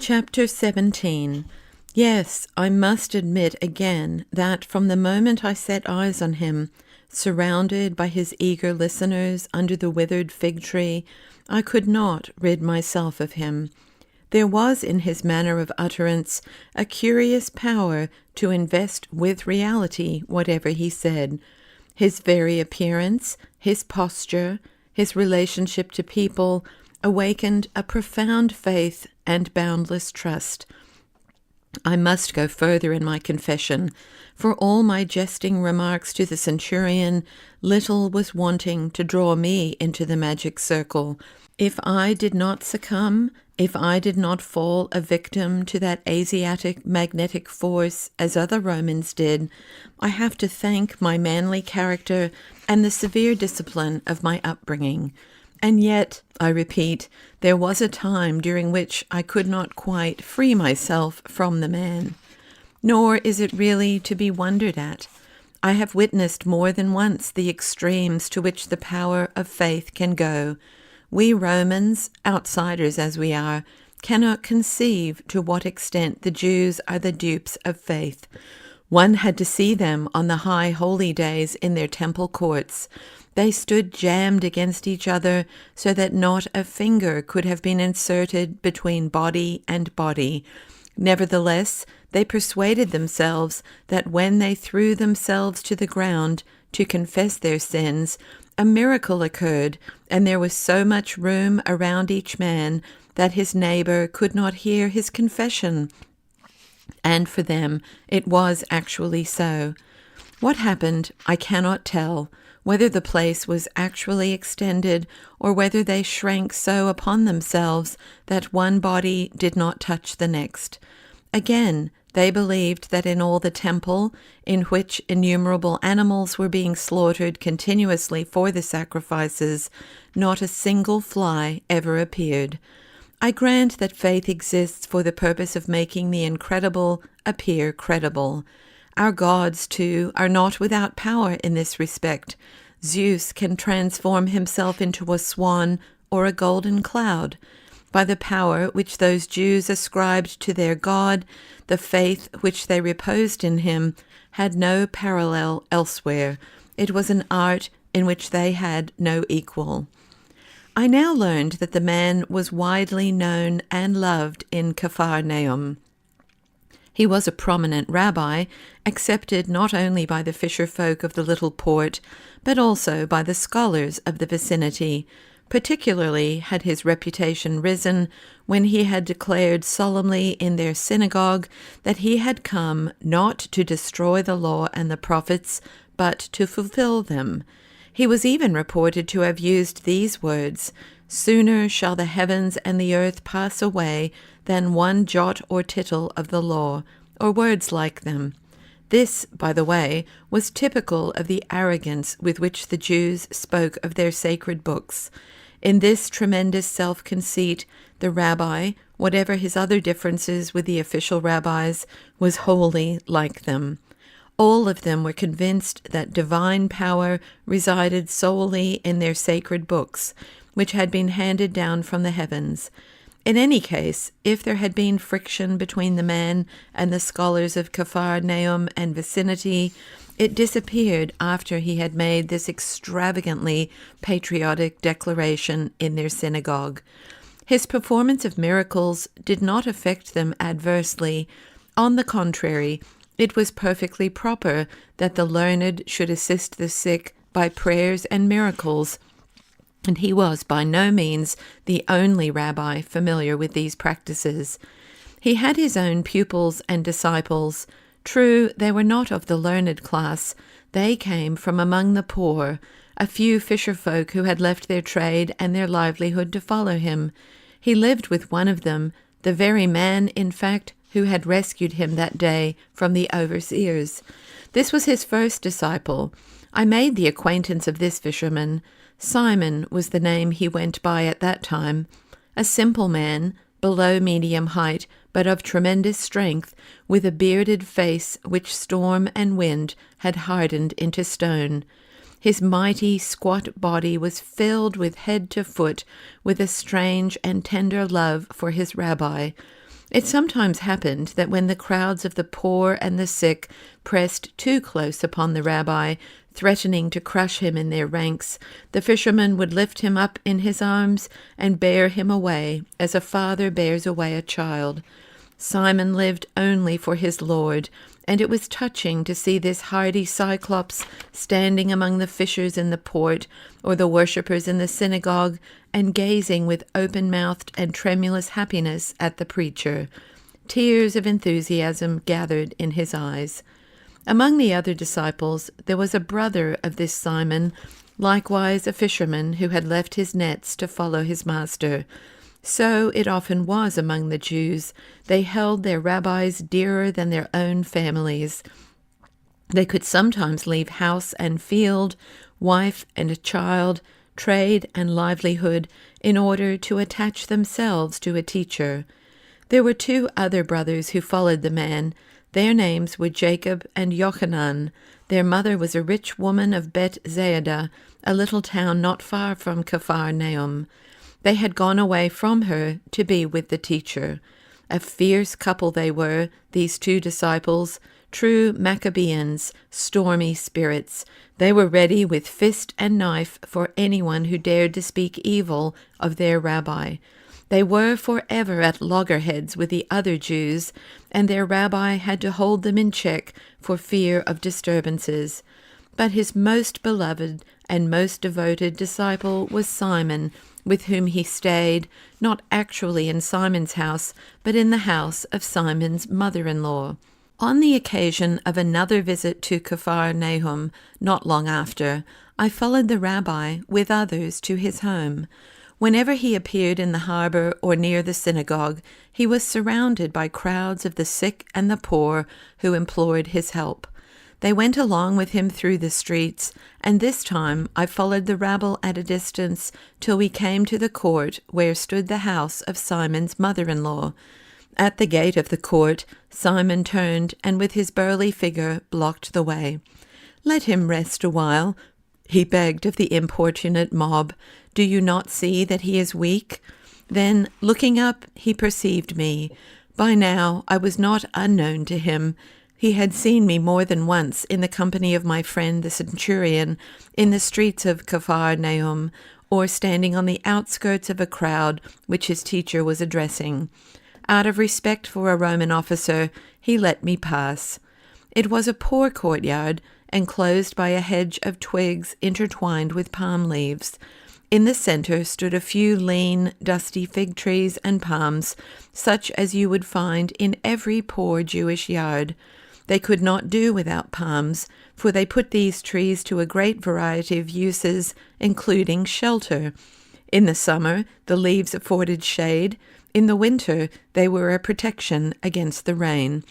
Chapter 17. Yes, I must admit again that from the moment I set eyes on him, surrounded by his eager listeners under the withered fig tree, I could not rid myself of him. There was in his manner of utterance a curious power to invest with reality whatever he said. His very appearance, his posture, his relationship to people awakened a profound faith and boundless trust. I must go further in my confession. For all my jesting remarks to the centurion, little was wanting to draw me into the magic circle. If I did not succumb, if I did not fall a victim to that Asiatic magnetic force as other Romans did, I have to thank my manly character and the severe discipline of my upbringing. And yet, I repeat, there was a time during which I could not quite free myself from the man. Nor is it really to be wondered at. I have witnessed more than once the extremes to which the power of faith can go. We Romans, outsiders as we are, cannot conceive to what extent the Jews are the dupes of faith. One had to see them on the high holy days in their temple courts. They stood jammed against each other so that not a finger could have been inserted between body and body. Nevertheless, they persuaded themselves that when they threw themselves to the ground to confess their sins, a miracle occurred, and there was so much room around each man that his neighbor could not hear his confession. And for them, it was actually so. What happened, I cannot tell, whether the place was actually extended or whether they shrank so upon themselves that one body did not touch the next. Again, they believed that in all the temple, in which innumerable animals were being slaughtered continuously for the sacrifices, not a single fly ever appeared. I grant that faith exists for the purpose of making the incredible appear credible. Our gods, too, are not without power in this respect. Zeus can transform himself into a swan or a golden cloud. By the power which those Jews ascribed to their God, the faith which they reposed in him had no parallel elsewhere. It was an art in which they had no equal. I now learned that the man was widely known and loved in Capharnaum. He was a prominent rabbi, accepted not only by the fisher folk of the little port, but also by the scholars of the vicinity. Particularly had his reputation risen when he had declared solemnly in their synagogue that he had come not to destroy the law and the prophets, but to fulfill them. He was even reported to have used these words, "Sooner shall the heavens and the earth pass away than one jot or tittle of the law," or words like them. This, by the way, was typical of the arrogance with which the Jews spoke of their sacred books. In this tremendous self-conceit, the rabbi, whatever his other differences with the official rabbis, was wholly like them. All of them were convinced that divine power resided solely in their sacred books, which had been handed down from the heavens. In any case, if there had been friction between the man and the scholars of Capharnaum and vicinity, it disappeared after he had made this extravagantly patriotic declaration in their synagogue. His performance of miracles did not affect them adversely. On the contrary, it was perfectly proper that the learned should assist the sick by prayers and miracles, and he was by no means the only rabbi familiar with these practices. He had his own pupils and disciples. True, they were not of the learned class. They came from among the poor, a few fisher folk who had left their trade and their livelihood to follow him. He lived with one of them, the very man, in fact, who had rescued him that day from the overseers. This was his first disciple. I made the acquaintance of this fisherman. Simon was the name he went by at that time. A simple man, below medium height, but of tremendous strength, with a bearded face which storm and wind had hardened into stone. His mighty, squat body was filled with head to foot with a strange and tender love for his rabbi. It sometimes happened that when the crowds of the poor and the sick pressed too close upon the rabbi, threatening to crush him in their ranks, the fisherman would lift him up in his arms and bear him away, as a father bears away a child. Simon lived only for his Lord, and it was touching to see this hardy Cyclops standing among the fishers in the port or the worshippers in the synagogue and gazing with open-mouthed and tremulous happiness at the preacher. Tears of enthusiasm gathered in his eyes. Among the other disciples there was a brother of this Simon, likewise a fisherman who had left his nets to follow his master. So it often was among the Jews. They held their rabbis dearer than their own families. They could sometimes leave house and field, wife and a child, trade and livelihood, in order to attach themselves to a teacher. There were 2 other brothers who followed the man. Their names were Jacob and Yochanan. Their mother was a rich woman of Bet Zayada, a little town not far from Capharnaum. They had gone away from her to be with the teacher. A fierce couple they were, these 2 disciples, true Maccabeans, stormy spirits. They were ready with fist and knife for anyone who dared to speak evil of their rabbi. They were forever at loggerheads with the other Jews, and their rabbi had to hold them in check for fear of disturbances. But his most beloved and most devoted disciple was Simon, with whom he stayed, not actually in Simon's house, but in the house of Simon's mother-in-law. On the occasion of another visit to Capharnaum, not long after, I followed the rabbi with others to his home. Whenever he appeared in the harbor or near the synagogue, he was surrounded by crowds of the sick and the poor who implored his help. They went along with him through the streets, and this time I followed the rabble at a distance till we came to the court where stood the house of Simon's mother-in-law. At the gate of the court, Simon turned and with his burly figure blocked the way. "Let him rest a while," he begged of the importunate mob. "Do you not see that he is weak?" Then, looking up, he perceived me. By now I was not unknown to him. He had seen me more than once in the company of my friend the centurion, in the streets of Capharnaum, or standing on the outskirts of a crowd which his teacher was addressing. Out of respect for a Roman officer, he let me pass. It was a poor courtyard, enclosed by a hedge of twigs intertwined with palm leaves. In the center stood a few lean, dusty fig trees and palms, such as you would find in every poor Jewish yard. They could not do without palms, for they put these trees to a great variety of uses, including shelter. In the summer, the leaves afforded shade. In the winter, they were a protection against the rain.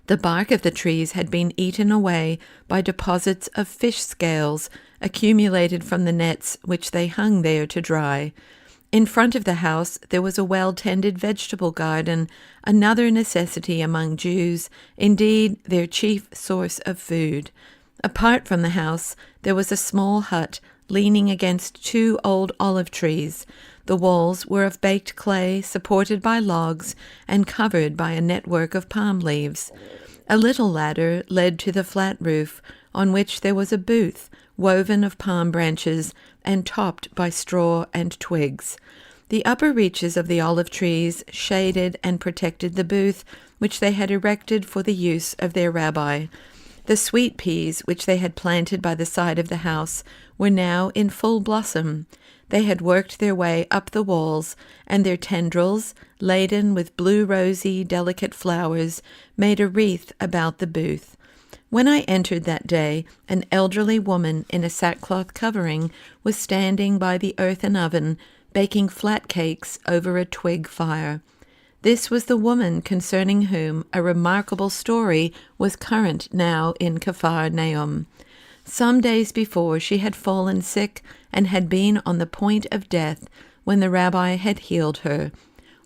The bark of the trees had been eaten away by deposits of fish scales accumulated from the nets which they hung there to dry. In front of the house there was a well-tended vegetable garden, another necessity among Jews, indeed their chief source of food. Apart from the house there was a small hut leaning against 2 old olive trees. The walls were of baked clay, supported by logs, and covered by a network of palm leaves. A little ladder led to the flat roof, on which there was a booth, woven of palm branches, and topped by straw and twigs. The upper reaches of the olive trees shaded and protected the booth, which they had erected for the use of their rabbi. The sweet peas, which they had planted by the side of the house, were now in full blossom. They had worked their way up the walls, and their tendrils, laden with blue rosy, delicate flowers, made a wreath about the booth. When I entered that day, an elderly woman in a sackcloth covering was standing by the earthen oven, baking flat cakes over a twig fire. This was the woman concerning whom a remarkable story was current now in Capharnaum. Some days before she had fallen sick and had been on the point of death when the rabbi had healed her.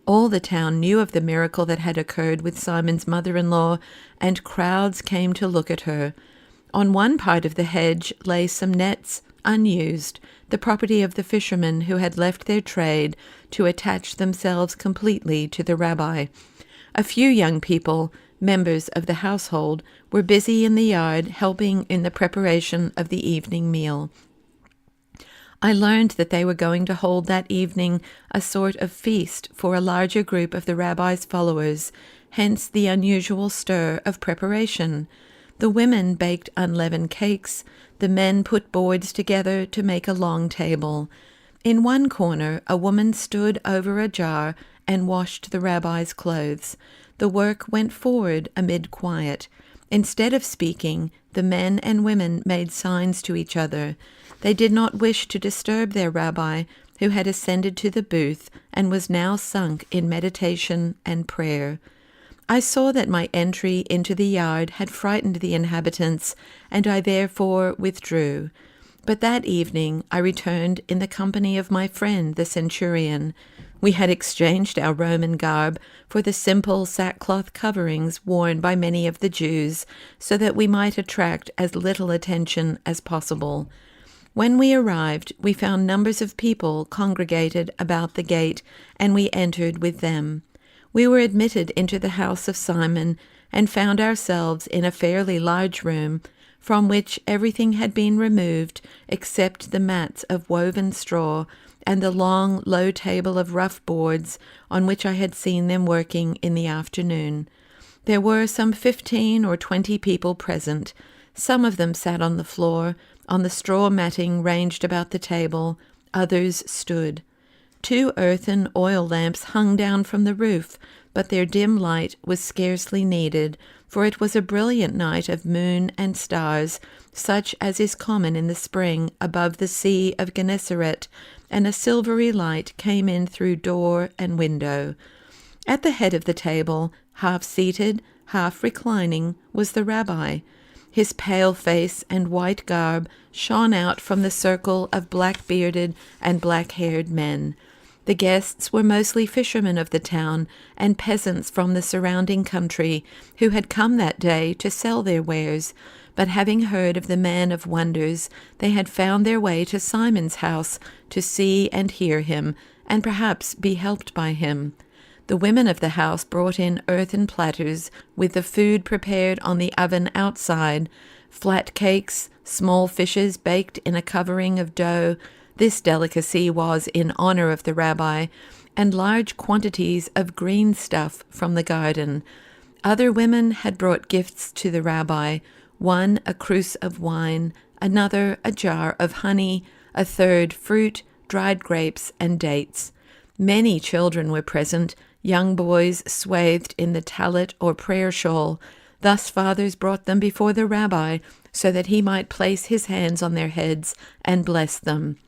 All the town knew of the miracle that had occurred with Simon's mother-in-law, and crowds came to look at her. On one part of the hedge lay some nets, unused, the property of the fishermen who had left their trade to attach themselves completely to the rabbi. A few young people, members of the household, were busy in the yard helping in the preparation of the evening meal. I learned that they were going to hold that evening a sort of feast for a larger group of the rabbi's followers, hence the unusual stir of preparation. The women baked unleavened cakes, the men put boards together to make a long table. In one corner, a woman stood over a jar and washed the rabbi's clothes. The work went forward amid quiet. Instead of speaking, the men and women made signs to each other. They did not wish to disturb their rabbi, who had ascended to the booth and was now sunk in meditation and prayer. I saw that my entry into the yard had frightened the inhabitants, and I therefore withdrew. But that evening I returned in the company of my friend the centurion. We had exchanged our Roman garb for the simple sackcloth coverings worn by many of the Jews, so that we might attract as little attention as possible. When we arrived, we found numbers of people congregated about the gate, and we entered with them. We were admitted into the house of Simon and found ourselves in a fairly large room, from which everything had been removed except the mats of woven straw and the long, low table of rough boards on which I had seen them working in the afternoon. There were some 15 or 20 people present. Some of them sat on the floor, on the straw matting ranged about the table. Others stood. 2 earthen oil lamps hung down from the roof, but their dim light was scarcely needed, for it was a brilliant night of moon and stars, such as is common in the spring above the Sea of Gennesaret, and a silvery light came in through door and window. At the head of the table, half seated, half reclining, was the rabbi. His pale face and white garb shone out from the circle of black-bearded and black-haired men. The guests were mostly fishermen of the town and peasants from the surrounding country who had come that day to sell their wares, but having heard of the man of wonders, they had found their way to Simon's house to see and hear him, and perhaps be helped by him. The women of the house brought in earthen platters with the food prepared on the oven outside, flat cakes, small fishes baked in a covering of dough. This delicacy was in honor of the rabbi, and large quantities of green stuff from the garden. Other women had brought gifts to the rabbi, one a cruse of wine, another a jar of honey, a third fruit, dried grapes, and dates. Many children were present, young boys swathed in the tallit or prayer shawl. Thus fathers brought them before the rabbi, so that he might place his hands on their heads and bless them.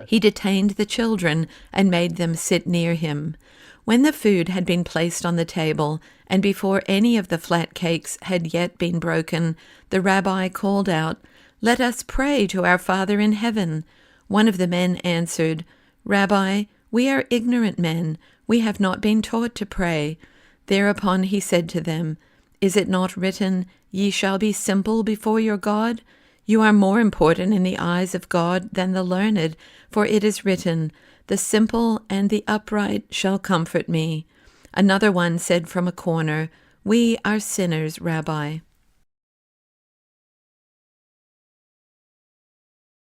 He detained the children and made them sit near him. When the food had been placed on the table, and before any of the flat cakes had yet been broken, the rabbi called out, "Let us pray to our Father in heaven." One of the men answered, "Rabbi, we are ignorant men. We have not been taught to pray." Thereupon he said to them, "Is it not written, 'Ye shall be simple before your God'? You are more important in the eyes of God than the learned, for it is written, 'The simple and the upright shall comfort me.'" Another one said from a corner, "We are sinners, Rabbi."